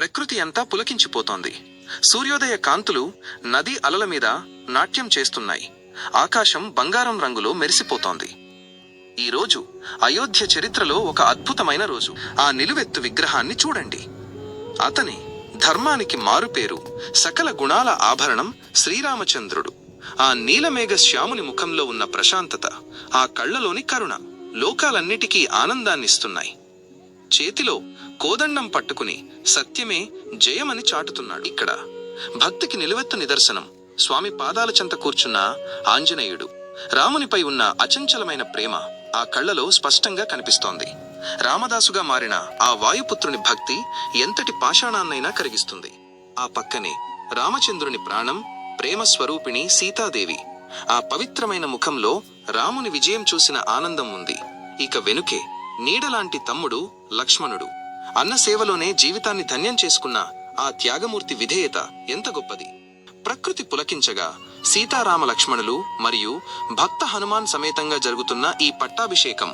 ప్రకృతి అంతా పులకించిపోతోంది. సూర్యోదయ కాంతులు నది అలల మీద నాట్యం చేస్తున్నాయి. ఆకాశం బంగారం రంగులో మెరిసిపోతోంది. ఈ రోజు అయోధ్య చరిత్రలో ఒక అద్భుతమైన రోజు. ఆ నిలువెత్తు విగ్రహాన్ని చూడండి. అతని ధర్మానికి మారుపేరు, సకల గుణాల ఆభరణం శ్రీరామచంద్రుడు. ఆ నీలమేఘ శ్యాముని ముఖంలో ఉన్న ప్రశాంతత, ఆ కళ్లలోని కరుణ లోకాలన్నిటికీ ఆనందాన్నిస్తున్నాయి. చేతిలో కోదండం పట్టుకుని సత్యమే జయమని చాటుతున్నాడు. ఇక్కడ భక్తికి నిలువెత్తు నిదర్శనం స్వామి పాదాల చెంత కూర్చున్న ఆంజనేయుడు. రామునిపై ఉన్న అచంచలమైన ప్రేమ ఆ కళ్లలో స్పష్టంగా కనిపిస్తోంది. రామదాసుగా మారిన ఆ వాయుపుత్రుని భక్తి ఎంతటి పాషాణాన్నైనా కరిగిస్తుంది. ఆ పక్కనే రామచంద్రుని ప్రాణం, ప్రేమ స్వరూపిణి సీతాదేవి. ఆ పవిత్రమైన ముఖంలో రాముని విజయం చూసిన ఆనందం ఉంది. ఇక వెనుకే నీడలాంటి తమ్ముడు లక్ష్మణుడు. అన్న సేవలోనే జీవితాన్ని ధన్యం చేసుకున్న ఆ త్యాగమూర్తి విధేయత ఎంత గొప్పది. ప్రకృతి పులకించగా సీతారామ లక్ష్మణులు మరియు భక్త హనుమాన్ సమేతంగా జరుగుతున్న ఈ పట్టాభిషేకం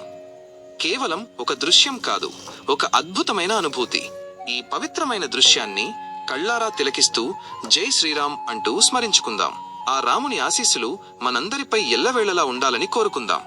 కేవలం ఒక దృశ్యం కాదు, ఒక అద్భుతమైన అనుభూతి. ఈ పవిత్రమైన దృశ్యాన్ని కళ్ళారా తిలకిస్తూ జై శ్రీరామ్ అంటూ స్మరించుకుందాం. ఆ రాముని ఆశీస్సులు మనందరిపై ఎల్లవేళలా ఉండాలని కోరుకుందాం.